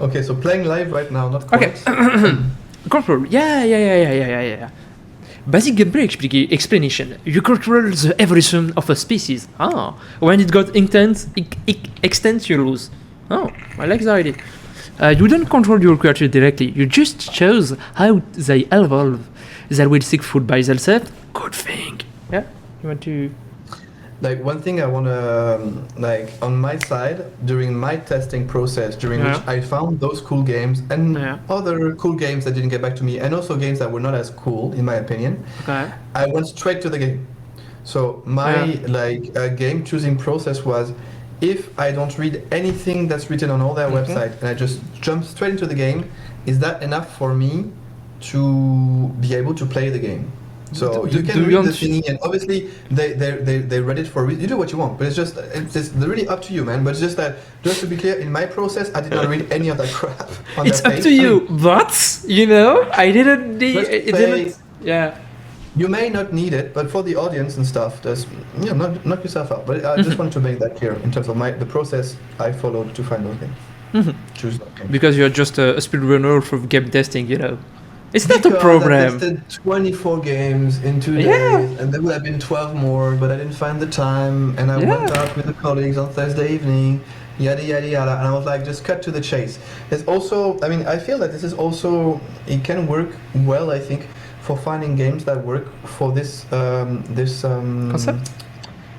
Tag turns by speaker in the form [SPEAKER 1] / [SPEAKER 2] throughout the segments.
[SPEAKER 1] Okay, so playing live right now, not
[SPEAKER 2] Okay.
[SPEAKER 1] quite.
[SPEAKER 2] Control. Yeah. Basic gameplay explanation. You control the evolution of a species. When it got intense, extends, you lose. Oh, I like the idea. You don't control your creature directly. You just choose how they evolve. They will seek food by themselves. Good thing. Yeah. You want to?
[SPEAKER 1] Like one thing I wanna like on my side during my testing process, during which I found those cool games and other cool games that didn't get back to me, and also games that were not as cool in my opinion.
[SPEAKER 2] Okay.
[SPEAKER 1] I went straight to the game. So my game choosing process was, if I don't read anything that's written on all their website and I just jump straight into the game, is that enough for me to be able to play the game? So you can read the thingy, and obviously they read it for a reason. You do what you want, but it's really up to you, man. But it's just that, just to be clear, in my process, I did not read any of that crap on
[SPEAKER 2] it's
[SPEAKER 1] their
[SPEAKER 2] up
[SPEAKER 1] page.
[SPEAKER 2] to you, but you know, I didn't. Yeah.
[SPEAKER 1] You may not need it, but for the audience and stuff, just knock yourself out. But I just wanted to make that clear in terms of the process I followed to find those games. Choose those games.
[SPEAKER 2] Because you're just a speedrunner for game testing, you know. It's not a program.
[SPEAKER 1] I tested 24 games in 2 days, and there would have been 12 more, but I didn't find the time, and I went out with the colleagues on Thursday evening, yada yada yada, and I was like, just cut to the chase. There's also, I mean, I feel that this is also, it can work well, I think, for finding games that work for this
[SPEAKER 2] concept.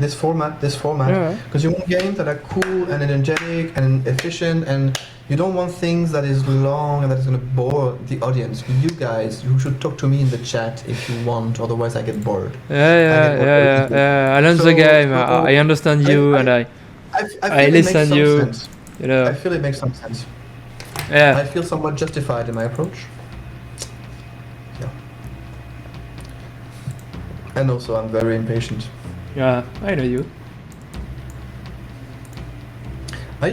[SPEAKER 1] This format, because you want games that are cool and energetic and efficient, and you don't want things that is long and that is going to bore the audience. You guys, you should talk to me in the chat if you want, otherwise I get bored.
[SPEAKER 2] I learned the game. I understand you, and I listen you. You know.
[SPEAKER 1] I feel it makes some sense.
[SPEAKER 2] Yeah.
[SPEAKER 1] I feel somewhat justified in my approach. Yeah. And also, I'm very impatient.
[SPEAKER 2] Yeah, I know you.
[SPEAKER 1] I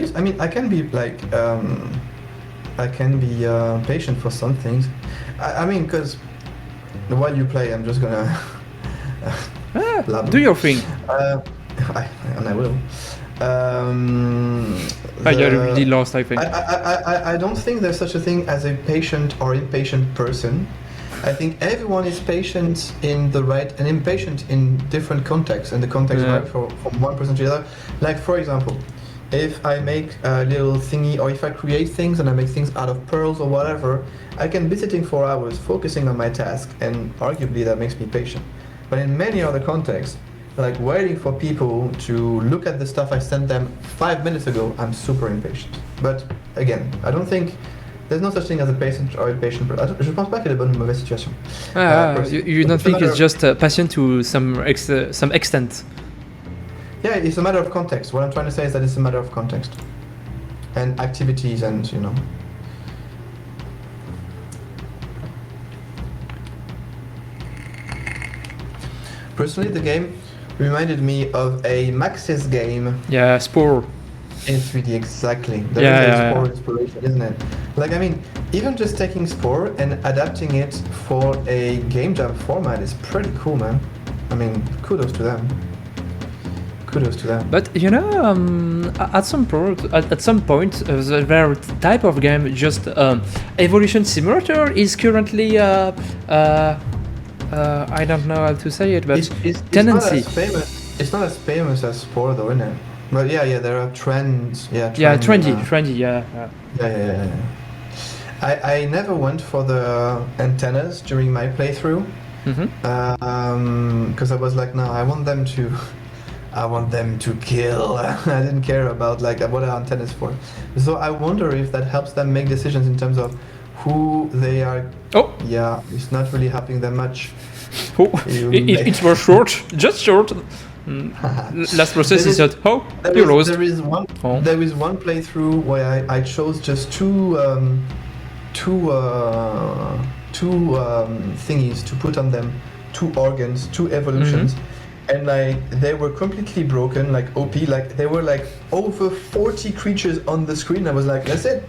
[SPEAKER 1] can be like, I can be patient for some things. I mean, because while you play, I'm just gonna
[SPEAKER 2] do your thing.
[SPEAKER 1] And I will.
[SPEAKER 2] You're really lost, I think.
[SPEAKER 1] I don't think there's such a thing as a patient or impatient person. I think everyone is patient in the right and impatient in different contexts, and the context right from one person to the other. Like, for example, if I make a little thingy, or if I create things and I make things out of pearls or whatever, I can be sitting for hours focusing on my task, and arguably that makes me patient. But in many other contexts, like waiting for people to look at the stuff I sent them 5 minutes ago, I'm super impatient. But again, I don't think there's no such thing as a patient or impatient person. Je pense pas qu'il y a de bonne ou mauvaise situation.
[SPEAKER 2] You don't think it's just patient to some extent?
[SPEAKER 1] Yeah, it's a matter of context. What I'm trying to say is that it's a matter of context and activities, and you know. Personally, the game reminded me of a Maxis game.
[SPEAKER 2] Yeah, Spore.
[SPEAKER 1] In 3D, exactly. There is a Spore inspiration, isn't it? Like, I mean, even just taking Spore and adapting it for a game jam format is pretty cool, man. I mean, kudos to them.
[SPEAKER 2] But you know, at some point, the type of game, just Evolution Simulator is currently I don't know how to say it, but tendency.
[SPEAKER 1] It's not as famous as Spore, though, isn't it? But yeah, there are trends.
[SPEAKER 2] Trendy.
[SPEAKER 1] I never went for the antennas during my playthrough, because I was like, no, I want them to kill. I didn't care about like what are antennas for. So I wonder if that helps them make decisions in terms of who they are.
[SPEAKER 2] Oh,
[SPEAKER 1] yeah, it's not really helping them much.
[SPEAKER 2] It was short, just short. Last process is that you lost.
[SPEAKER 1] There is one playthrough where I chose just two thingies to put on them, 2 organs, 2 evolutions, and like they were completely broken, like OP, like there were like over 40 creatures on the screen. I was like, that's it.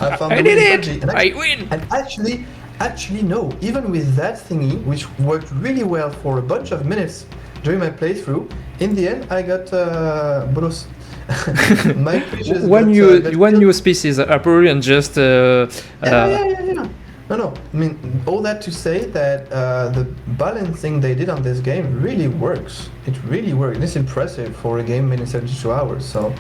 [SPEAKER 2] I did it. I win.
[SPEAKER 1] And actually no. Even with that thingy, which worked really well for a bunch of minutes during my playthrough, in the end I got Bruce. My pitch is
[SPEAKER 2] One
[SPEAKER 1] that,
[SPEAKER 2] new species appear and just
[SPEAKER 1] yeah. No. I mean, all that to say that the balancing they did on this game really works. It really works. It's impressive for a game made in 72 hours. So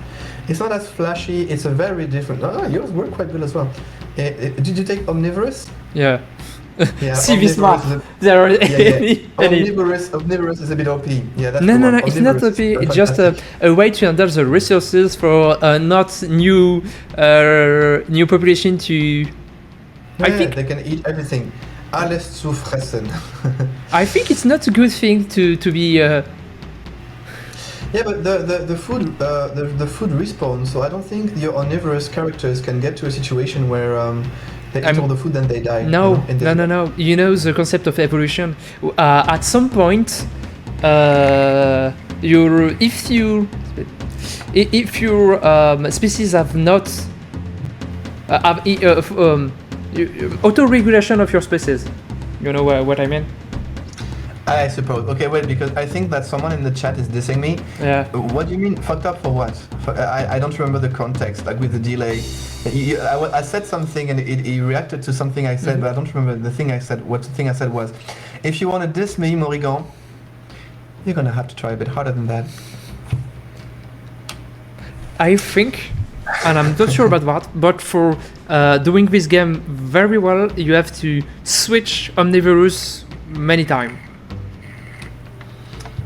[SPEAKER 1] it's not as flashy. It's a very different. Yours work quite good as well. Did you take Omnivorous?
[SPEAKER 2] yeah.
[SPEAKER 1] Yeah.
[SPEAKER 2] See this
[SPEAKER 1] Omnivorous
[SPEAKER 2] map.
[SPEAKER 1] is
[SPEAKER 2] There are
[SPEAKER 1] a- Omnivorous is a bit OP. Yeah, that's the
[SPEAKER 2] No,
[SPEAKER 1] one.
[SPEAKER 2] it's not
[SPEAKER 1] Omnivorous
[SPEAKER 2] a
[SPEAKER 1] is
[SPEAKER 2] it's just a way to handle the resources for not new population to. I
[SPEAKER 1] Yeah,
[SPEAKER 2] think
[SPEAKER 1] they can eat everything. Alles zu fressen.
[SPEAKER 2] I think it's not a good thing to be.
[SPEAKER 1] Yeah, but the food respawns, so I don't think your omnivorous characters can get to a situation where they eat all the food and they die.
[SPEAKER 2] No. You know the concept of evolution. At some point, if your species have not auto-regulation of your species. You know what I mean?
[SPEAKER 1] I suppose. Okay, wait, because I think that someone in the chat is dissing me.
[SPEAKER 2] Yeah.
[SPEAKER 1] What do you mean fucked up for what? I don't remember the context, like with the delay. I said something and he reacted to something I said, but I don't remember the thing I said. What the thing I said was, if you want to diss me, Morrigan, you're gonna have to try a bit harder than that.
[SPEAKER 2] I think, and I'm not sure about that, but for doing this game very well, you have to switch Omnivorous many times.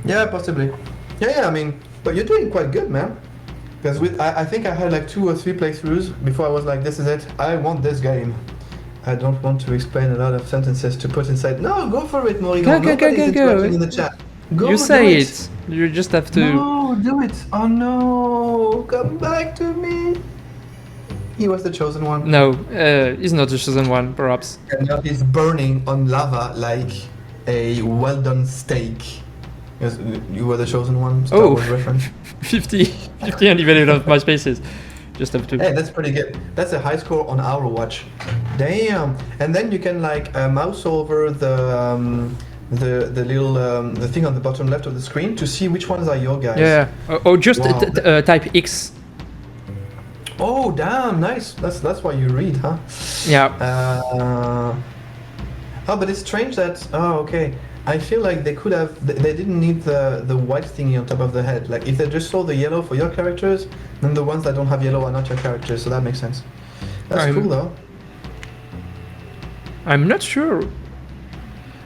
[SPEAKER 1] Yeah, possibly. Yeah, I mean, but you're doing quite good, man. Because I think I had like 2 or 3 playthroughs before I was like, this is it, I want this game. I don't want to explain a lot of sentences to put inside. No, go for it, Morrigan.
[SPEAKER 2] Go.
[SPEAKER 1] Interacting in the chat. Go,
[SPEAKER 2] You say
[SPEAKER 1] do
[SPEAKER 2] it. You just have to.
[SPEAKER 1] No, do it. Oh no, come back to me. He was the chosen one.
[SPEAKER 2] No, he's not the chosen one, perhaps.
[SPEAKER 1] And now he's burning on lava like a well-done steak. Yes, you were the chosen one. Star Wars reference.
[SPEAKER 2] 50 and even of my spaces. Just have to.
[SPEAKER 1] Hey, that's pretty good. That's a high score on our watch. Damn. And then you can like mouse over the little the thing on the bottom left of the screen to see which ones are your guys.
[SPEAKER 2] Yeah. Or just
[SPEAKER 1] Wow.
[SPEAKER 2] type X.
[SPEAKER 1] Oh, damn, nice. That's why you read, huh?
[SPEAKER 2] Yeah.
[SPEAKER 1] Oh, but it's strange that. Oh, okay. I feel like they could have. They didn't need the white thingy on top of the head. Like if they just saw the yellow for your characters, then the ones that don't have yellow are not your characters. So that makes sense. That's cool though.
[SPEAKER 2] I'm not sure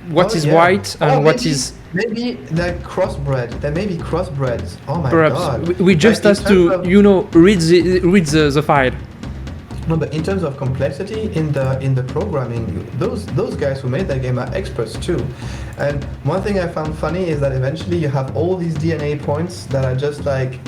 [SPEAKER 2] what is
[SPEAKER 1] yeah.
[SPEAKER 2] white and what is.
[SPEAKER 1] Maybe they're crossbred. They may be crossbreds. Oh my
[SPEAKER 2] Perhaps
[SPEAKER 1] god.
[SPEAKER 2] we just
[SPEAKER 1] Like,
[SPEAKER 2] have to, read the file.
[SPEAKER 1] No, but in terms of complexity in the programming, those guys who made that game are experts too. And one thing I found funny is that eventually you have all these DNA points that are just like,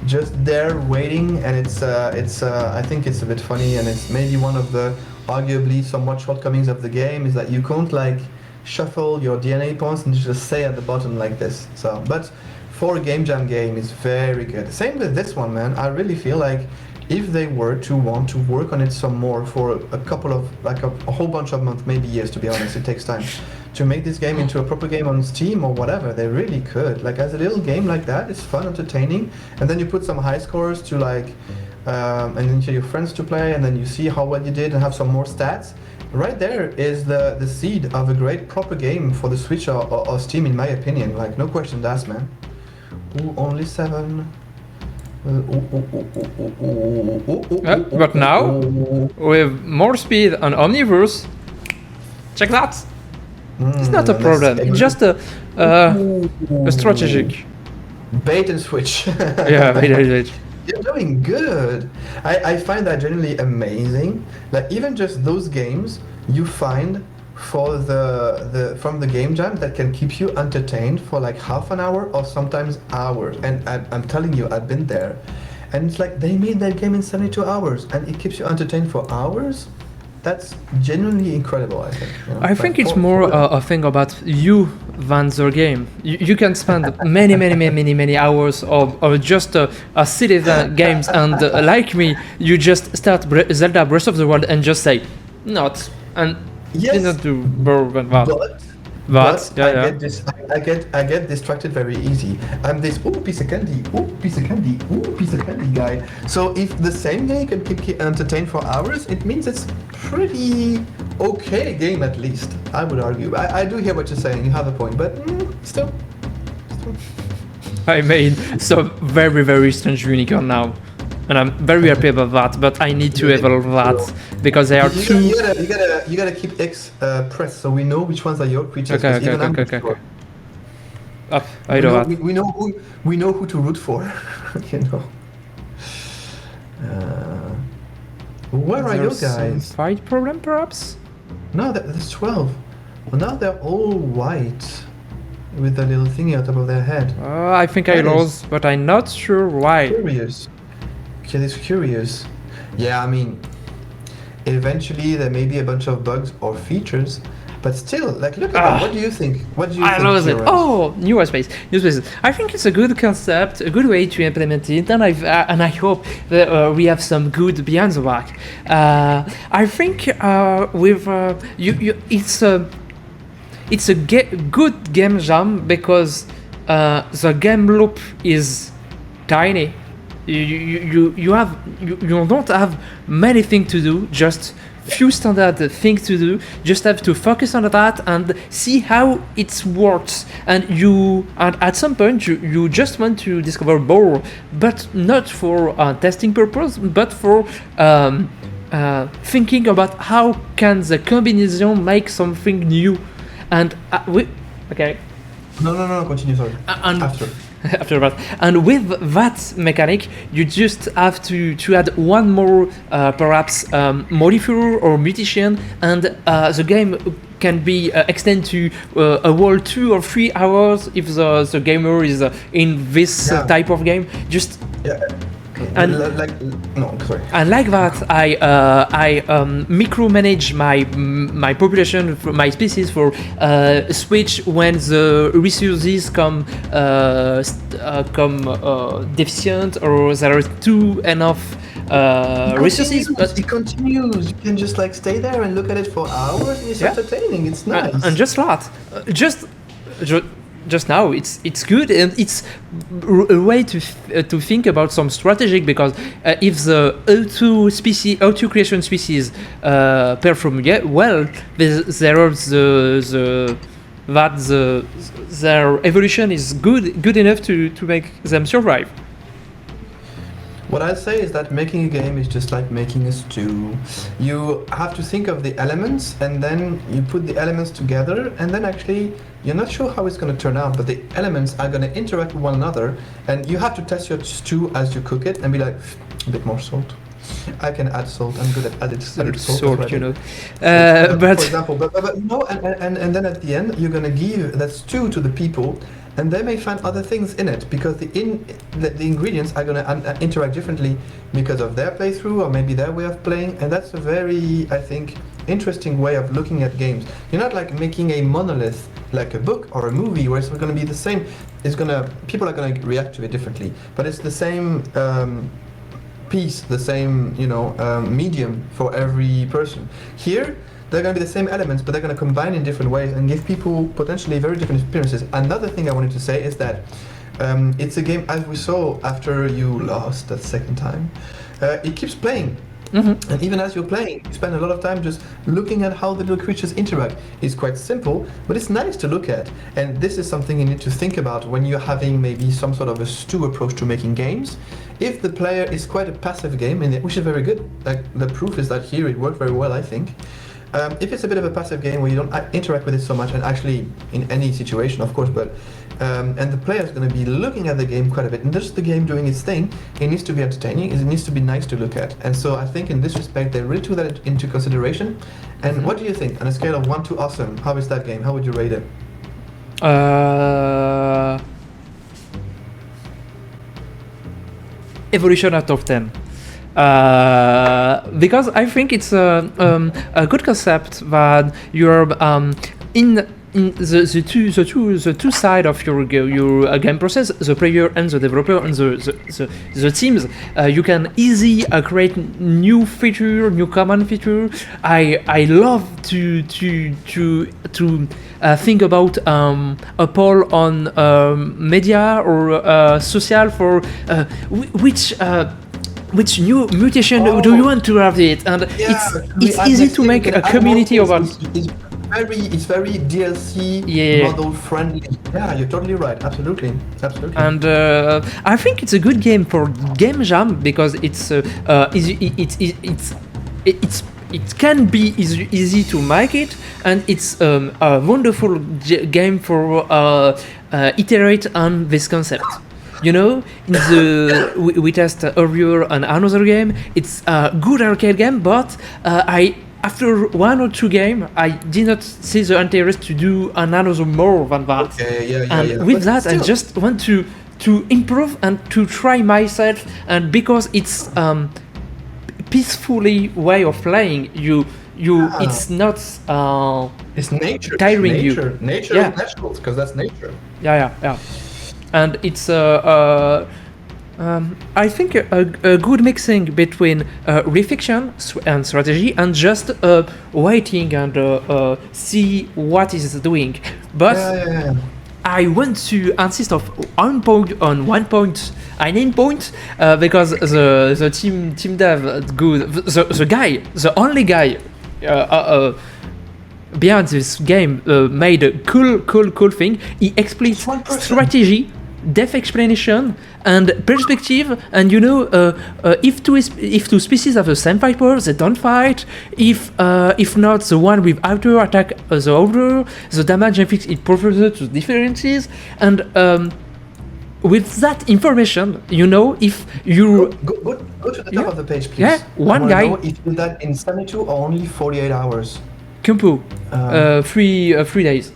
[SPEAKER 1] just there waiting, and it's I think it's a bit funny, and it's maybe one of the arguably somewhat shortcomings of the game is that you can't like shuffle your DNA points and just stay at the bottom like this. So, but for a game jam game, it's very good. Same with this one, man. I really feel like if they were to want to work on it some more for a couple of, like a whole bunch of months, maybe years, to be honest, it takes time, to make this game into a proper game on Steam or whatever, they really could. Like as a little game like that, it's fun, entertaining, and then you put some high scores to like, and then to your friends to play, and then you see how well you did and have some more stats. Right there is the seed of a great proper game for the Switch or Steam, in my opinion. Like no questions asked, man. Ooh, only 7.
[SPEAKER 2] But now, with more speed and Omniverse, check that. It's not a problem. It's just a strategic.
[SPEAKER 1] Bait and switch.
[SPEAKER 2] Yeah, bait.
[SPEAKER 1] You're doing good. I find that generally amazing. Like even just those games you find for from the game jam that can keep you entertained for like half an hour or sometimes hours. And I'm telling you, I've been there. And it's like they made that game in 72 hours and it keeps you entertained for hours. That's genuinely incredible, I think.
[SPEAKER 2] I think it's more a thing about you than the game. You can spend many hours of just a silly games, and like me, you just start Zelda Breath of the Wild and just say, not, and
[SPEAKER 1] yes,
[SPEAKER 2] not do more than that. But yeah, yeah.
[SPEAKER 1] I get distracted very easy. I'm this piece of candy, piece of candy, piece of candy guy. So if the same game can keep you entertained for hours, it means it's pretty okay game at least. I would argue. I do hear what you're saying. You have a point, but still.
[SPEAKER 2] I made some very, very strange unicorn now. And I'm very happy about that, but I need to evolve that because they are too...
[SPEAKER 1] You gotta keep X pressed so we know which ones are your creatures.
[SPEAKER 2] Okay. Up, I do that.
[SPEAKER 1] We know who to root for, you know. Where are your guys?
[SPEAKER 2] Fight problem, perhaps?
[SPEAKER 1] No, there's 12. Well, now they're all white with the little thingy on top of their head.
[SPEAKER 2] I think I lost, but I'm not sure why.
[SPEAKER 1] Curious. Okay, it's curious. Yeah, I mean, eventually there may be a bunch of bugs or features, but still, like, look at that. What do you think?
[SPEAKER 2] I love it. Oh, new spaces. I think it's a good concept, a good way to implement it, and I hope that we have some good behind the back. I think with it's a good game jam because the game loop is tiny. You don't have many things to do, just few standard things to do. Just have to focus on that and see how it works. And at some point you just want to discover more, but not for testing purpose, but for thinking about how can the combination make something new. And okay.
[SPEAKER 1] No, continue, sorry.
[SPEAKER 2] After that, and with that mechanic, you just have to add one more, perhaps modifier or mutation, and the game can be extended to a whole 2 or 3 hours if the gamer is in this type of game. Just and and like that, I micromanage my population, my species for switch when the resources come deficient or there are too enough resources.
[SPEAKER 1] But it continues. You can just like stay there and look at it for hours. And it's entertaining. It's nice.
[SPEAKER 2] And just that, just now, it's good, and it's a way to think about some strategic, because if the auto creation species perform well, there are their evolution is good enough to make them survive.
[SPEAKER 1] What I say is that making a game is just like making a stew. You have to think of the elements, and then you put the elements together, and then actually you're not sure how it's going to turn out, but the elements are going to interact with one another, and you have to test your stew as you cook it and be like, a bit more salt. I can add salt. I'm good at adding salt,
[SPEAKER 2] you know.
[SPEAKER 1] For example, but you know, and then at the end you're going to give that stew to the people, and they may find other things in it because the ingredients are going to interact differently because of their playthrough or maybe their way of playing, and that's a very, I think, interesting way of looking at games. You're not like making a monolith like a book or a movie where it's going to be the same. People are going to react to it differently, but it's the same piece, the same medium for every person. Here they're going to be the same elements, but they're going to combine in different ways and give people potentially very different experiences. Another thing I wanted to say is that it's a game, as we saw after you lost that second time, it keeps playing. Mm-hmm. And even as you're playing, you spend a lot of time just looking at how the little creatures interact. It's quite simple, but it's nice to look at. And this is something you need to think about when you're having maybe some sort of a stew approach to making games. If the player is quite a passive game, which is very good, like the proof is that here it worked very well, I think. If it's a bit of a passive game where you don't interact with it so much, and actually in any situation, of course, but and the player is going to be looking at the game quite a bit, and just the game doing its thing, it needs to be entertaining, it needs to be nice to look at. And so I think in this respect, they really took that into consideration. And what do you think? On a scale of 1 to awesome, how is that game? How would you rate it?
[SPEAKER 2] Evolution out of 10. Because I think it's a good concept that you're in in the two side of your game process, the player and the developer and the teams, you can easily create new feature, new common feature. I love to think about a poll on media or social for which new mutation do you want to have it, and it's easy to make a community about.
[SPEAKER 1] It's very DLC model friendly. Yeah, you're totally right. Absolutely.
[SPEAKER 2] And I think it's a good game for game jam because it's it can be easy to make it, and it's a wonderful game for iterate on this concept. You know, we test earlier on another game. It's a good arcade game, but after 1 or 2 games, I did not see the interest to do another more than that.
[SPEAKER 1] Okay,
[SPEAKER 2] with that, I just want to improve and to try myself, and because it's peacefully way of playing, it's not
[SPEAKER 1] it's nature
[SPEAKER 2] tiring you.
[SPEAKER 1] Nature is natural, because that's nature.
[SPEAKER 2] Yeah. And it's I think a good mixing between reflection and strategy and just waiting and see what is doing. But I want to insist on one point. I name point because the team dev good. The only guy behind this game made a cool thing. He explains strategy, depth explanation, and perspective. And you know, if two species have the same fight power, they don't fight. If not, the one with outer attack the other, the damage inflicted it professor to differences. And with that information, you know, if you
[SPEAKER 1] go to the top of the page, please.
[SPEAKER 2] Yeah, one guy.
[SPEAKER 1] If you did that in 72 or only 48 hours.
[SPEAKER 2] Kumpu, 3 days.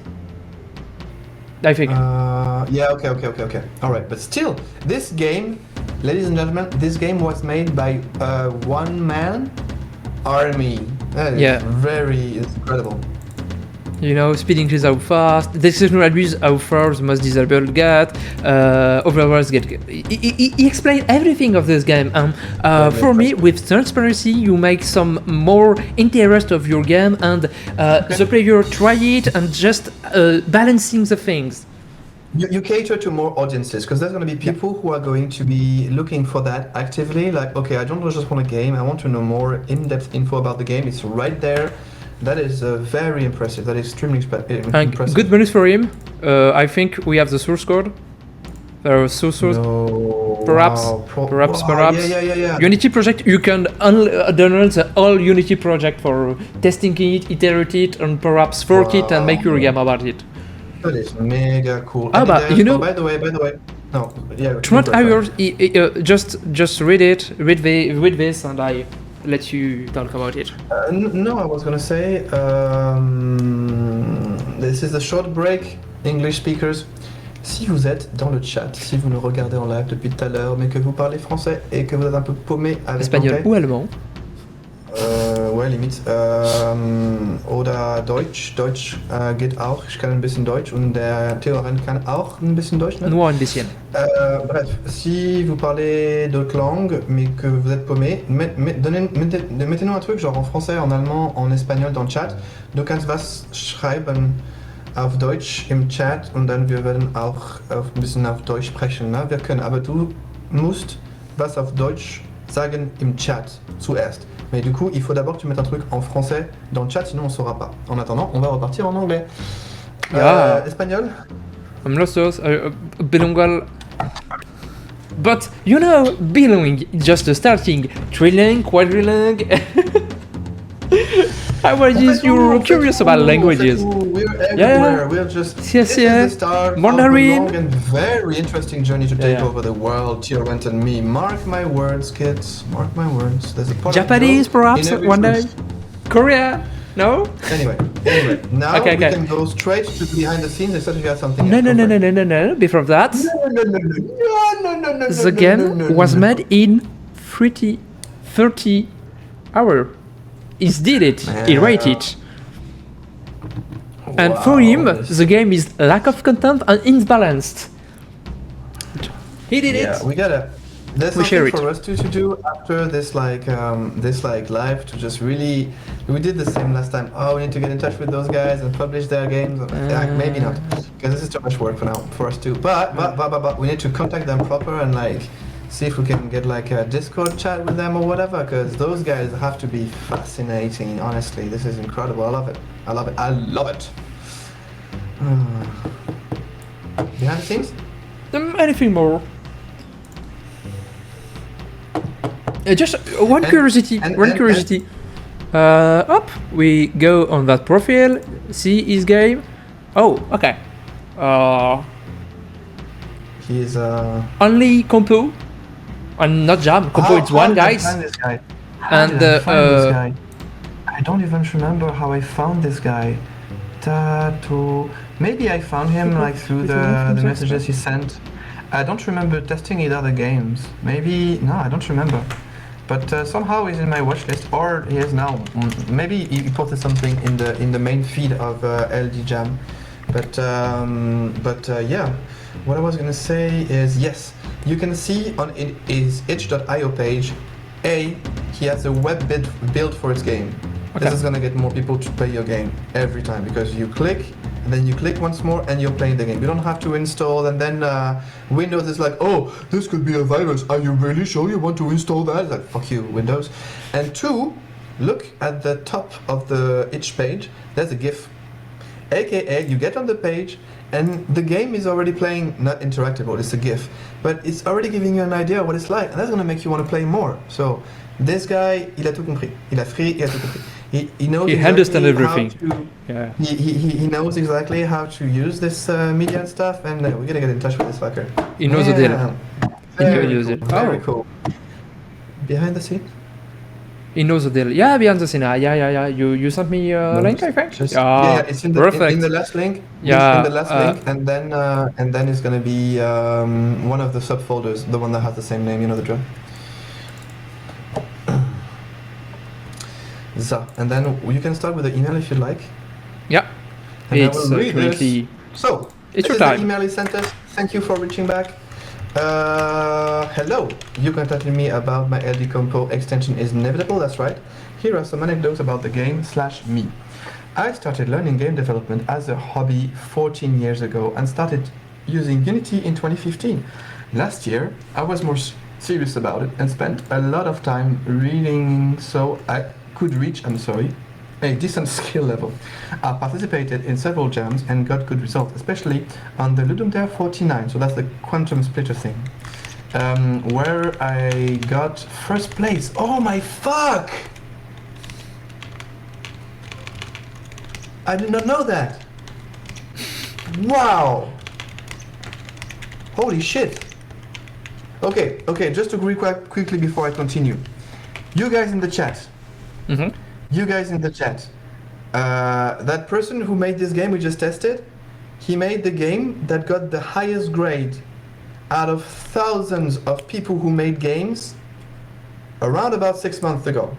[SPEAKER 2] I think.
[SPEAKER 1] Okay. All right, but still, this game, ladies and gentlemen, this game was made by one-man army. That is very incredible.
[SPEAKER 2] You know, speed increase how fast, decision abuse how far the most desirable get, overalls get. He explained everything of this game, and for me, with transparency, you make some more interest of your game, and the player try it and just balancing the things.
[SPEAKER 1] You cater to more audiences, because there's going to be people who are going to be looking for that actively. Like, okay, I don't just want a game, I want to know more in-depth info about the game. It's right there. That is very impressive. That is extremely impressive.
[SPEAKER 2] Good bonus for him. I think we have the source code. There are source.
[SPEAKER 1] No,
[SPEAKER 2] perhaps.
[SPEAKER 1] Yeah.
[SPEAKER 2] Unity project. You can download the whole Unity project for testing it, iterate it, and perhaps fork it and make your game about it.
[SPEAKER 1] That is mega cool.
[SPEAKER 2] But you know.
[SPEAKER 1] By the way. No. Yeah.
[SPEAKER 2] 2 hours. Just read it. Read this, and I let you talk about it.
[SPEAKER 1] No, I was gonna say this is a short break, English speakers. Si vous êtes dans le chat, si vous nous regardez en live depuis tout à l'heure, mais que vous parlez français et que vous êtes un peu paumé avec
[SPEAKER 2] espagnol
[SPEAKER 1] l'anglais,
[SPEAKER 2] ou allemand,
[SPEAKER 1] ouais, limite. Oder Deutsch. Deutsch geht auch. Ich kann ein bisschen Deutsch und der Theorin kann auch ein bisschen Deutsch. Ne?
[SPEAKER 2] Nur ein bisschen.
[SPEAKER 1] Bref, si vous parlez d'autres langues mais que vous êtes paumé, mettez-nous un truc genre en français, en allemand, en espagnol dans le chat. Du kannst was schreiben auf Deutsch im Chat und dann wir werden auch ein bisschen auf Deutsch sprechen. Ne? Wir können, aber du musst was auf Deutsch sagen im Chat zuerst. Mais du coup, il faut d'abord que tu mettes un truc en français dans le chat, sinon on saura pas. En attendant, on va repartir en anglais. Espagnol?
[SPEAKER 2] I'm lost, bilingual. But you know, bilingual is just a starting. Trilingue, quadrilingue. I was you're curious about languages.
[SPEAKER 1] We're everywhere. We're just this is the start
[SPEAKER 2] Mandarin.
[SPEAKER 1] of a long and very interesting journey to take over the world. Tyrant and me. Mark my words, kids. Mark my words. There's a part
[SPEAKER 2] Japanese, perhaps one day. Korea. No.
[SPEAKER 1] Anyway. Now we can go straight to behind the scenes. I thought you had something.
[SPEAKER 2] No. Before that,
[SPEAKER 1] No.
[SPEAKER 2] The game was made in 30 hours. He did it. He rated it. And for him,
[SPEAKER 1] Wow.
[SPEAKER 2] the game is lack of content and imbalanced. He did
[SPEAKER 1] Yeah,
[SPEAKER 2] it.
[SPEAKER 1] we gotta. There's
[SPEAKER 2] We share
[SPEAKER 1] something
[SPEAKER 2] it.
[SPEAKER 1] for us to do after this live to just really. We did the same last time. Oh, we need to get in touch with those guys and publish their games. Maybe not, because this is too much work for now for us too. But we need to contact them proper and like see if we can get like a Discord chat with them or whatever. Because those guys have to be fascinating. Honestly, this is incredible. I love it. I love it. I love it. Behind the scenes.
[SPEAKER 2] Anything more? Just one
[SPEAKER 1] And-
[SPEAKER 2] curiosity.
[SPEAKER 1] and-
[SPEAKER 2] One
[SPEAKER 1] and-
[SPEAKER 2] curiosity. Up, we go on that profile, see his game. Oh, okay.
[SPEAKER 1] He's
[SPEAKER 2] Only compo, and not jam. Compo, it's one
[SPEAKER 1] did I
[SPEAKER 2] guys.
[SPEAKER 1] find this guy? How
[SPEAKER 2] And,
[SPEAKER 1] did I find this
[SPEAKER 2] uh,
[SPEAKER 1] guy? I don't even remember how I found this guy. Maybe I found him like through the messages he sent. I don't remember testing in other games. Maybe no, I don't remember. But somehow he's in my watch list, or he is now. Maybe he posted something in the main feed of LD Jam. But yeah, what I was gonna say is yes, you can see on his itch.io page, he has a web build for his game.
[SPEAKER 2] Okay.
[SPEAKER 1] This is gonna get more people to play your game every time because you click, and then you click once more, and you're playing the game. You don't have to install, and then Windows is like, oh, this could be a virus. Are you really sure you want to install that? It's like, fuck you, Windows. And two, look at the top of the itch page. There's a GIF. AKA, you get on the page, and the game is already playing, not interactable, it's a GIF, but it's already giving you an idea of what it's like, and that's gonna make you want to play more. So, this guy, il a tout compris. Il a free, il a tout compris. He knows
[SPEAKER 2] He
[SPEAKER 1] exactly
[SPEAKER 2] understands
[SPEAKER 1] how
[SPEAKER 2] everything.
[SPEAKER 1] to-
[SPEAKER 2] Yeah.
[SPEAKER 1] he knows exactly how to use this media and stuff, and we're gonna get in touch with this fucker.
[SPEAKER 2] He knows the deal. He
[SPEAKER 1] Very
[SPEAKER 2] knows
[SPEAKER 1] cool,
[SPEAKER 2] it.
[SPEAKER 1] very
[SPEAKER 2] Oh.
[SPEAKER 1] cool. Behind the scene?
[SPEAKER 2] He knows the deal. Yeah, behind the scene. Yeah. You sent me a link, I think.
[SPEAKER 1] Just,
[SPEAKER 2] Ah,
[SPEAKER 1] it's in the,
[SPEAKER 2] perfect.
[SPEAKER 1] in the last link.
[SPEAKER 2] Yeah,
[SPEAKER 1] in the last link, and then it's gonna be one of the subfolders, the one that has the same name. You know the drill. So, and then you can start with the email if you like.
[SPEAKER 2] Yeah.
[SPEAKER 1] And I
[SPEAKER 2] It's
[SPEAKER 1] will read this.
[SPEAKER 2] currently.
[SPEAKER 1] So,
[SPEAKER 2] It's
[SPEAKER 1] this
[SPEAKER 2] your
[SPEAKER 1] is
[SPEAKER 2] time.
[SPEAKER 1] the email he sent us. Thank you for reaching back. Hello, you contacted me about my LD Compo extension is inevitable, that's right. Here are some anecdotes about the game / me. I started learning game development as a hobby 14 years ago and started using Unity in 2015. Last year, I was more serious about it and spent a lot of time reading so I could reach, a decent skill level. I participated in several jams and got good results, especially on the Ludum Dare 49, so that's the quantum splitter thing, where I got first place. Oh my fuck! I did not know that. Wow! Holy shit! Okay, just to recap quickly before I continue. You guys in the chat, that person who made this game we just tested, he made the game that got the highest grade out of thousands of people who made games around about 6 months ago.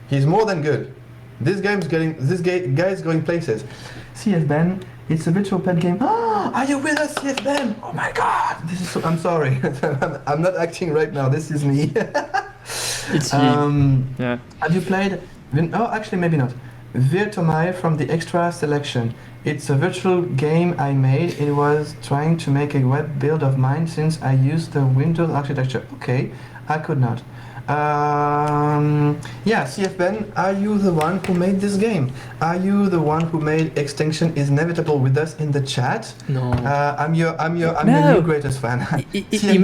[SPEAKER 1] He's more than good. This guy is going places. CF Ben, it's a virtual pet game. Oh, are you with us, CF Ben? Oh my god, this is so, I'm sorry. I'm not acting right now, this is me.
[SPEAKER 2] It's yeah.
[SPEAKER 1] Have you played? Oh, actually, maybe not. Virtomai from the Extra Selection. It's a virtual game I made. It was trying to make a web build of mine since I used the Windows architecture. Okay, I could not. Yeah, CF Ben, are you the one who made this game? Are you the one who made Extinction is Inevitable with us in the chat?
[SPEAKER 2] No.
[SPEAKER 1] I'm your
[SPEAKER 2] No.
[SPEAKER 1] new greatest fan.
[SPEAKER 2] He
[SPEAKER 1] CF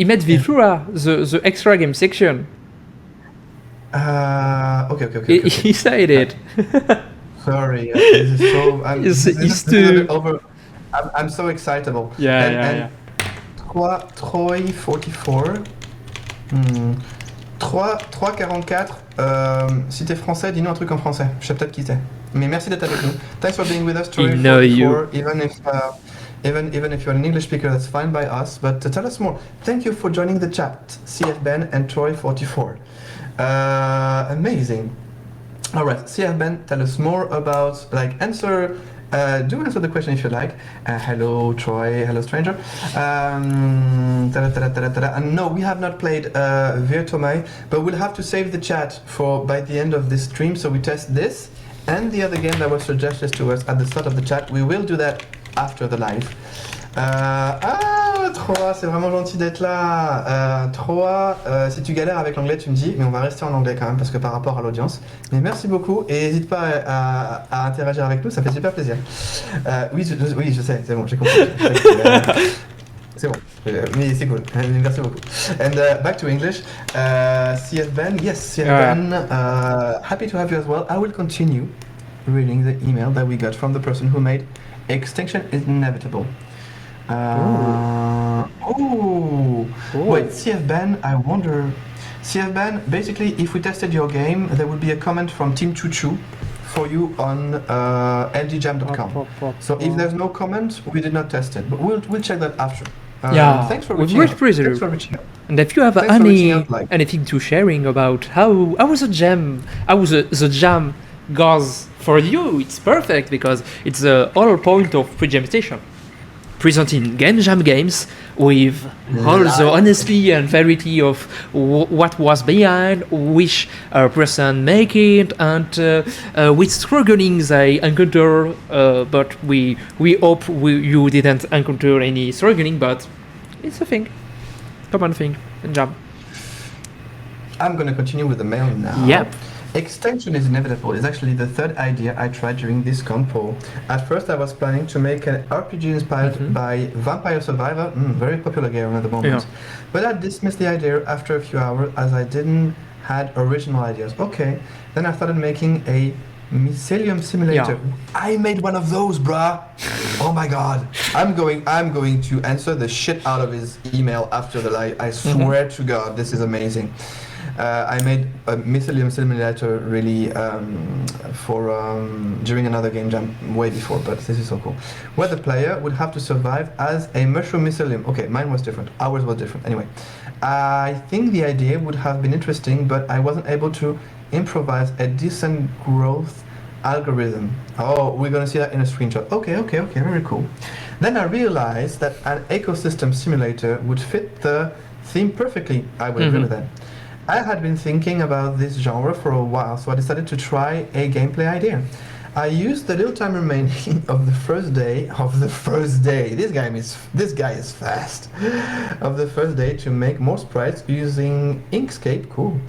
[SPEAKER 2] made Vivura, the extra game section.
[SPEAKER 1] Okay.
[SPEAKER 2] He said it.
[SPEAKER 1] Sorry, this is so.
[SPEAKER 2] It's
[SPEAKER 1] this is a
[SPEAKER 2] too-
[SPEAKER 1] bit over. I'm so excitable.
[SPEAKER 2] Yeah.
[SPEAKER 1] Troy 44. 344. Si t'es français, dis-nous un truc en français. Je sais peut-être qui c'est. Mais merci d'être avec nous. Thanks for being with us, Troy
[SPEAKER 2] We know
[SPEAKER 1] 44. Even if you're an English speaker, that's fine by us. But tell us more. Thank you for joining the chat, CF Ben and Troy 44. Amazing. All right, CF Ben, tell us more about, answer Do answer the question if you like. Hello, Troy. Hello, stranger. And no, we have not played Virtual, but we'll have to save the chat for by the end of this stream. So we test this and the other game that was suggested to us at the start of the chat. We will do that after the live. Troa, c'est vraiment gentil d'être là. Troa, si tu galères avec l'anglais, tu me dis, mais on va rester en anglais quand même parce que par rapport à l'audience. Mais merci beaucoup et n'hésite pas à interagir avec nous, ça fait super plaisir. Oui, je sais, c'est bon, j'ai compris. C'est bon, mais c'est cool. Merci beaucoup. And back to English. CF Ben, yes, CF Ben. Happy to have you as well. I will continue reading the email that we got from the person who made Extinction is Inevitable. Wait, CF Ben, I wonder. CF Ben, basically, if we tested your game, there would be a comment from Team Choo Choo for you on ldjam.com. So if there's no comment, we did not test it, but we'll check that after. Thanks for reaching out. Thanks for reaching out.
[SPEAKER 2] And if you have anything to sharing about how was the jam goes for you, it's perfect because it's the whole point of pre-jam station. Presenting game jam games with all the honesty and verity of what was behind, which person make it, and which struggling they encounter. But we hope you didn't encounter any struggling, but it's a thing, common thing in jam.
[SPEAKER 1] I'm gonna continue with the mail now.
[SPEAKER 2] Yep.
[SPEAKER 1] Extinction is Inevitable is actually the third idea I tried during this compo. At first I was planning to make an RPG inspired by Vampire Survivor, very popular game at the moment. But I dismissed the idea after a few hours as I didn't had original ideas. Okay, then I started making a mycelium simulator. I made one of those, bruh. Oh my god. I'm going to answer the shit out of his email after the live. I swear to god, this is amazing. I made a mycelium simulator really during another game jam way before, but this is so cool. Where the player would have to survive as a mushroom mycelium. Okay, mine was different. Ours was different. Anyway, I think the idea would have been interesting, but I wasn't able to improvise a decent growth algorithm. Oh, we're gonna see that in a screenshot. Okay, very cool. Then I realized that an ecosystem simulator would fit the theme perfectly. I would agree with that. I had been thinking about this genre for a while, so I decided to try a gameplay idea. I used the little time remaining of the first day. This guy is fast. Of the first day to make more sprites using Inkscape, cool,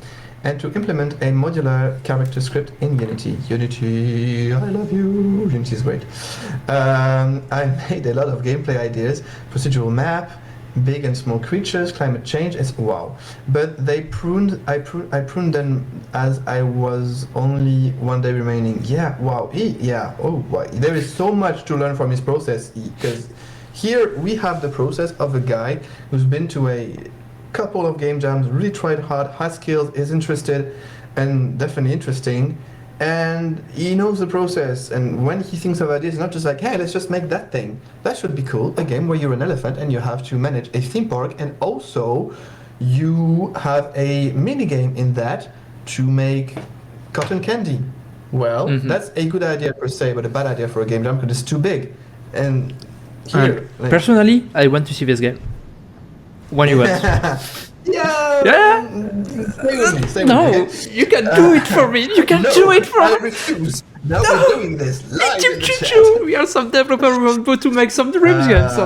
[SPEAKER 1] and to implement a modular character script in Unity. Unity, I love you. Unity is great. I made a lot of gameplay ideas, procedural map, big and small creatures, climate change, it's wow. But I pruned them as I was only one day remaining. Yeah, wow, wow. There is so much to learn from his process, because here we have the process of a guy who's been to a couple of game jams, really tried hard, has skills, is interested, and definitely interesting, and he knows the process. And when he thinks of ideas, it's not just like, hey, let's just make that thing. That should be cool. A game where you're an elephant and you have to manage a theme park, and also you have a mini game in that to make cotton candy. Well, that's a good idea per se, but a bad idea for a game jam because it's too big. And here,
[SPEAKER 2] personally, I want to see this game. When you went.
[SPEAKER 1] Yeah. Stay with me.
[SPEAKER 2] You can do it for me. You can do it for me.
[SPEAKER 1] I refuse. Now we're doing this live in the chat.
[SPEAKER 2] We are some developer who want to make some dreams games.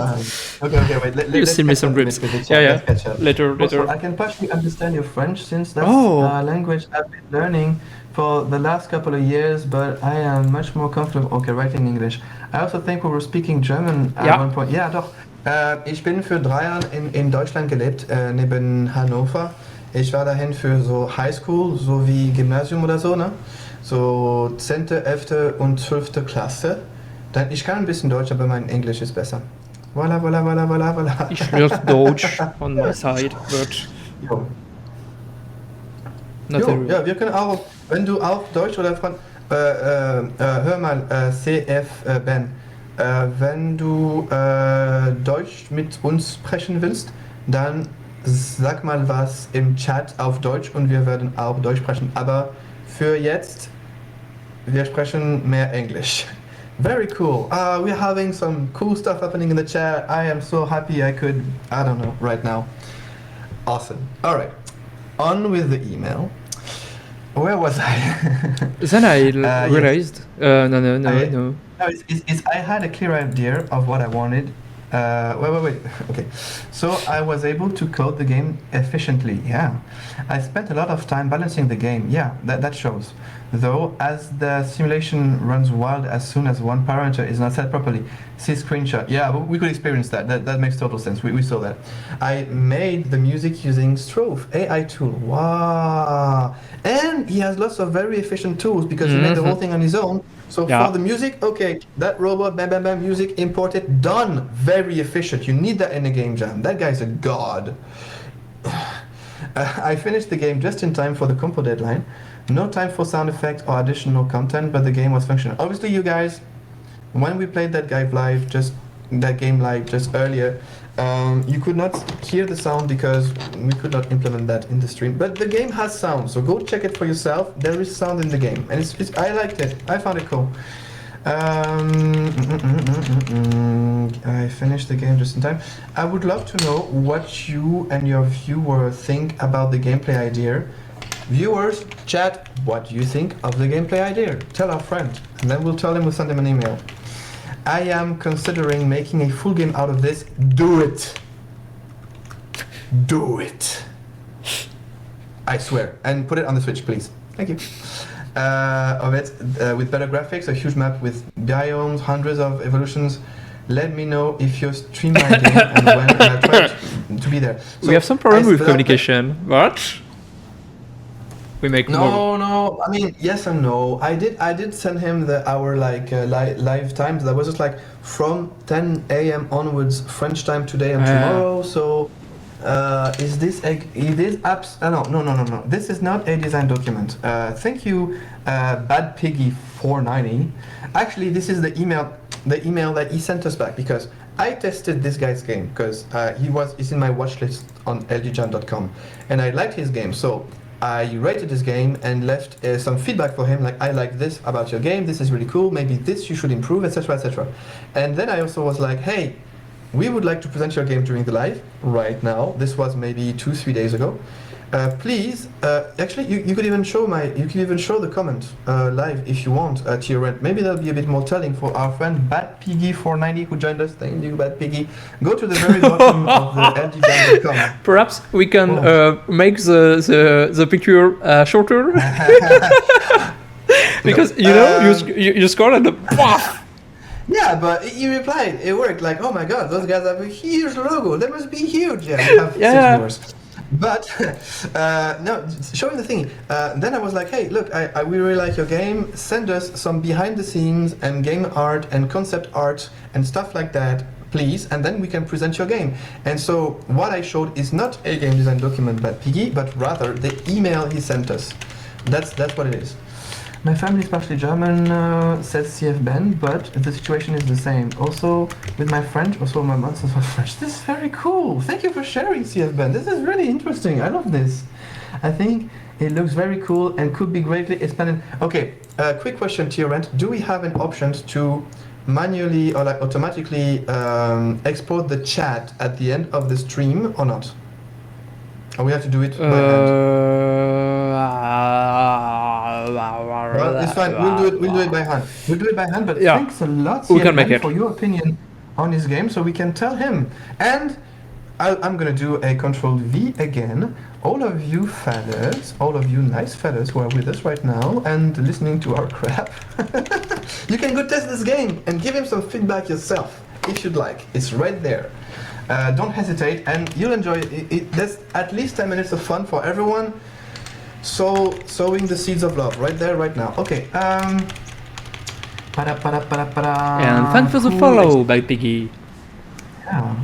[SPEAKER 1] Okay, wait. Let's
[SPEAKER 2] send me some dreams. Yeah. Later.
[SPEAKER 1] Also, I can partially understand your French since that's a language I've been learning for the last couple of years, but I am much more comfortable. Okay, writing English. I also think we were speaking German at one point. Ja, doch. Ich bin für 3 Jahre in Deutschland gelebt, neben Hannover. Ich war dahin für so Highschool, so wie Gymnasium oder so, ne? So 10., 11. und 12. Klasse. Dann, ich kann ein bisschen Deutsch, aber mein Englisch ist besser. Voilà.
[SPEAKER 2] Ich lerne Deutsch on my side, but...
[SPEAKER 1] Ja, wir können auch, wenn du auch Deutsch oder hör mal, CF Ben. Wenn du Deutsch mit uns sprechen willst, dann sag mal was im Chat auf Deutsch und wir werden auch Deutsch sprechen. Aber für jetzt, wir sprechen mehr Englisch. Very cool. We're having some cool stuff happening in the chat. I am so happy I could, I don't know, right now. Awesome. All right. On with the email. Where was I?
[SPEAKER 2] Then I
[SPEAKER 1] Yes.
[SPEAKER 2] realized. No.
[SPEAKER 1] No, I had a clear idea of what I wanted. Wait. Okay. So I was able to code the game efficiently. Yeah. I spent a lot of time balancing the game. Yeah, that shows. Though, as the simulation runs wild as soon as one parameter is not set properly. See screenshot. Yeah, we could experience that. That makes total sense. We saw that. I made the music using Strophe, AI tool. Wow. And he has lots of very efficient tools because he made the whole thing on his own. So for the music, okay, that robot, bam, bam, bam, music, imported, done. Very efficient. You need that in a game jam. That guy's a god. I finished the game just in time for the compo deadline. No time for sound effects or additional content, but the game was functional. Obviously, you guys, when we played that game live just earlier, you could not hear the sound because we could not implement that in the stream. But the game has sound, so go check it for yourself. There is sound in the game, and I liked it. I found it cool. I finished the game just in time. I would love to know what you and your viewer think about the gameplay idea. Viewers, chat, what do you think of the gameplay idea? Tell our friend, and then we'll send him an email. I am considering making a full game out of this. Do it. Do it. I swear. And put it on the Switch, please. Thank you. Of it with better graphics, a huge map with biomes, hundreds of evolutions. Let me know if you stream my game and when, and I'll try to be there. So
[SPEAKER 2] we have some problem with communication. What? We make more.
[SPEAKER 1] No. I mean, yes and no. I did send him our live times. That was just like from 10 a.m. onwards French time today and tomorrow. So is this apps? No. This is not a design document. Thank you, Bad Piggy 490. Actually, this is the email that he sent us back because I tested this guy's game because he's in my watch list on ldjam.com and I liked his game. So I rated his game and left some feedback for him, like, I like this about your game, this is really cool, maybe this you should improve, etc, etc. And then I also was like, hey, we would like to present your game during the live right now. This was maybe 2-3 days ago. Please, actually, you could even show the comment live if you want to your end. Maybe that'll be a bit more telling for our friend Bad Piggy 490 who joined us. Thank you, Bad Piggy. Go to the very bottom of the LGBand.com.
[SPEAKER 2] Perhaps we can make the picture shorter because you scored at the.
[SPEAKER 1] Yeah, but he replied. It worked. Like, oh my god, those guys have a huge logo. They must be huge. Yeah, we have 6 viewers. But no, showing the thing. Then I was like, hey, look, we really like your game. Send us some behind the scenes and game art and concept art and stuff like that, please. And then we can present your game. And so what I showed is not a game design document by Piggy, but rather the email he sent us. That's what it is. My family is partially German, says CF Ben, but the situation is the same. Also, with my French, also my mom says French. This is very cool. Thank you for sharing, CF Ben. This is really interesting. I love this. I think it looks very cool and could be greatly expanded. Okay, quick question to your end. Do we have an option to manually or like automatically export the chat at the end of the stream or not? Or we have to do it by hand? Well, it's fine. We'll do it by hand. We'll do it by hand. But thanks a lot,
[SPEAKER 2] we can make it.
[SPEAKER 1] for your opinion on this game, so we can tell him. And I'm gonna do a Control V again. All of you fellas, all of you nice fellas who are with us right now and listening to our crap, you can go test this game and give him some feedback yourself if you'd like. It's right there. Don't hesitate, and you'll enjoy it. There's at least 10 minutes of fun for everyone. So, sowing the seeds of love right there, right now. Okay. And
[SPEAKER 2] thanks for the follow by Piggy.
[SPEAKER 1] Yeah.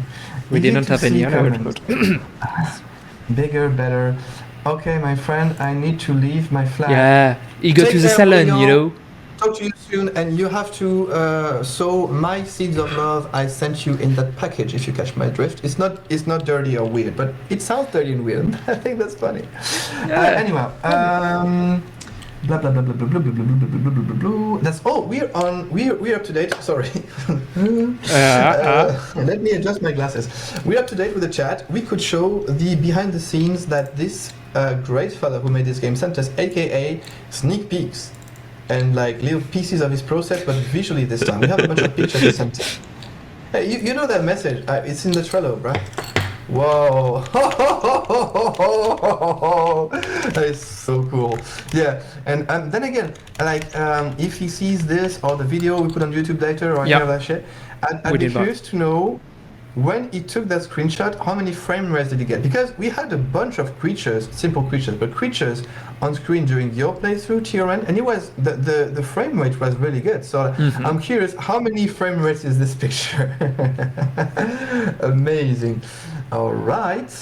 [SPEAKER 2] We didn't have any other.
[SPEAKER 1] Bigger, better. Okay, my friend, I need to leave my flat.
[SPEAKER 2] Yeah, you go to the salon, you know.
[SPEAKER 1] Talk to you soon, and you have to sow my seeds of love I sent you in that package, if you catch my drift. It's not dirty or weird, but it sounds dirty and weird. I think that's funny.
[SPEAKER 2] Yeah.
[SPEAKER 1] Anyway, Blah blah blah blah blah blah blah blah blah blah blah blah blah. That's we're up to date. Sorry. Let me adjust my glasses. We're up to date with the chat. We could show the behind the scenes that this great fella who made this game sent us, aka sneak peeks and like little pieces of his process, but visually this time. We have a bunch of pictures he sent us. Hey, you know that message? It's in the Trello, bruh. Whoa! That is so cool. Yeah, and then again, like if he sees this or the video we put on YouTube later or any of that shit, I'd be curious to know when he took that screenshot, how many frame rates did he get? Because we had a bunch of creatures, simple creatures, but creatures on screen during your playthrough, TRN, and it was the frame rate was really good. So I'm curious, how many frame rates is this picture? Amazing. All right,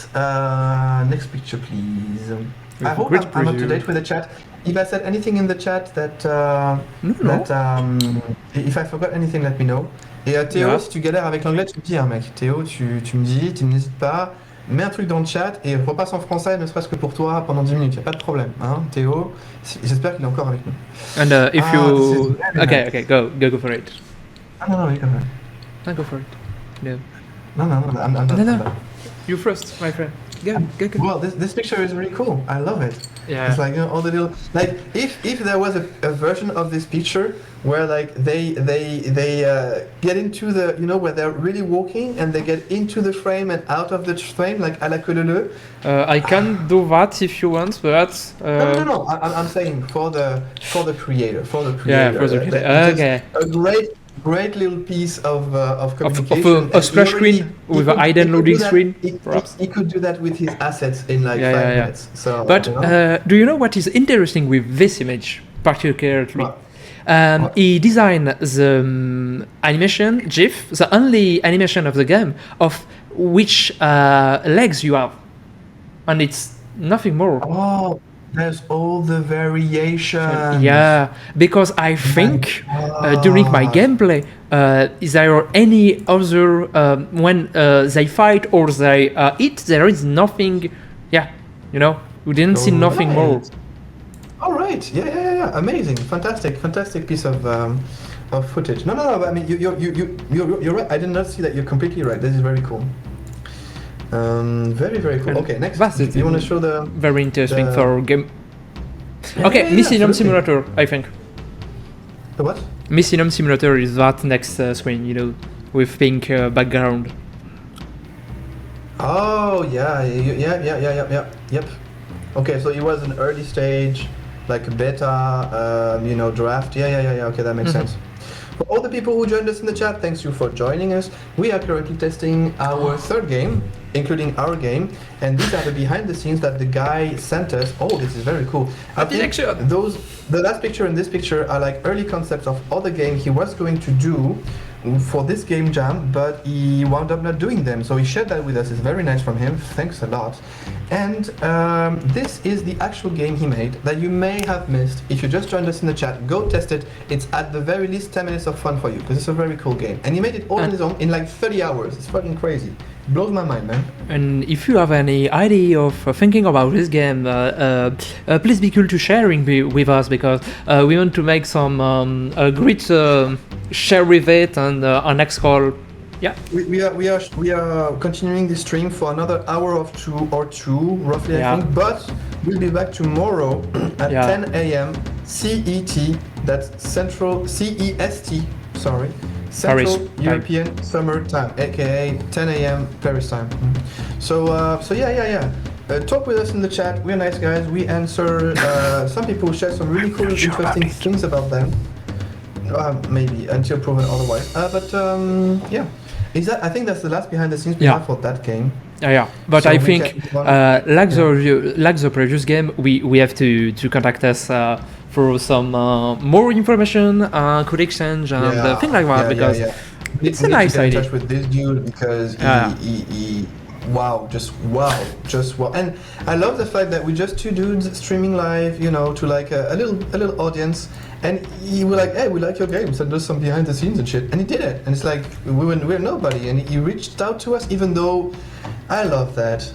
[SPEAKER 1] next picture, please. I hope I'm up to date with the chat. If I said anything in the chat that if I forgot anything, let me know. Et Théo, si tu galères avec l'anglais, tu me dis, hein, mec. Théo, tu me dis, tu n'hésites pas, mets un truc dans le chat et repasse en français, ne serait-ce que pour toi, pendant 10 minutes. Il n'y a pas de problème. Hein, Théo, j'espère qu'il est encore avec nous.
[SPEAKER 2] And if you... Okay, go for it.
[SPEAKER 1] No, you go for it.
[SPEAKER 2] No, go for it. No.
[SPEAKER 1] No, I'm not.
[SPEAKER 2] No. You first, my friend. Go.
[SPEAKER 1] Well, this picture is really cool. I love it.
[SPEAKER 2] Yeah.
[SPEAKER 1] It's like, you know, all the little, like if there was a version of this picture where like they get into the, you know, where they're really walking and they get into the frame and out of the frame, like à la queue leu leu.
[SPEAKER 2] I can do that if you want, but
[SPEAKER 1] No. I'm saying for the creator.
[SPEAKER 2] Yeah, for the creator. Okay.
[SPEAKER 1] A great little piece of communication.
[SPEAKER 2] Of a splash screen with a hidden loading screen.
[SPEAKER 1] He could do that with his assets in like 5 minutes. So,
[SPEAKER 2] but
[SPEAKER 1] you know?
[SPEAKER 2] Do you know what is interesting with this image particularly?
[SPEAKER 1] What?
[SPEAKER 2] He designed the animation GIF, the only animation of the game of which legs you have, and it's nothing more.
[SPEAKER 1] Oh. There's all the variation.
[SPEAKER 2] Yeah, because I think during my gameplay, is there any other when they fight or they eat, there is nothing. Yeah, you know, we didn't see nothing more.
[SPEAKER 1] All right. Yeah. Amazing, fantastic piece of footage. No. But I mean, you're right. I did not see that. You're completely right. This is very cool. Very cool. Okay, next. You want to show the...
[SPEAKER 2] Very interesting for game... Okay, Missillium Simulator, I think.
[SPEAKER 1] The what?
[SPEAKER 2] Missillium Simulator is that next screen, you know, with pink background.
[SPEAKER 1] Oh, yeah. Yep. Okay, so it was an early stage, like a beta, you know, draft. Yeah. Okay, that makes sense. For all the people who joined us in the chat, thanks you for joining us. We are currently testing our third game, including our game, and these are the behind the scenes that the guy sent us. Oh, this is very cool. I think the last picture and this picture are like early concepts of other game he was going to do for this game jam, but he wound up not doing them. So he shared that with us. It's very nice from him. Thanks a lot. And this is the actual game he made that you may have missed. If you just joined us in the chat, go test it. It's at the very least 10 minutes of fun for you because it's a very cool game. And he made it all on his own in like 30 hours. It's fucking crazy. Blows my mind, man.
[SPEAKER 2] And if you have any idea of thinking about this game, please be cool to sharing with us because we want to make some great share with it and our next call. Yeah.
[SPEAKER 1] We are continuing this stream for another hour of two roughly, I think. But we'll be back tomorrow at 10 a.m. CET. That's Central CEST. Sorry. Central
[SPEAKER 2] Paris
[SPEAKER 1] European Summer Time, aka 10 a.m. Paris time. So yeah. Talk with us in the chat. We're nice guys. We answer. Some people share some really cool, interesting things about them. Maybe until proven otherwise. But yeah. I think that's the last behind the scenes we have for that game.
[SPEAKER 2] Yeah. But so I think like the previous game, we have to contact us for some more information, could exchange and things like that because it's a nice idea.
[SPEAKER 1] In touch with this dude because he wow. And I love the fact that we're just two dudes streaming live, you know, to like a little audience. And he was like, hey, we like your game, send us some behind the scenes and shit. And he did it. And it's like, we're nobody. And he reached out to us, even though I love that.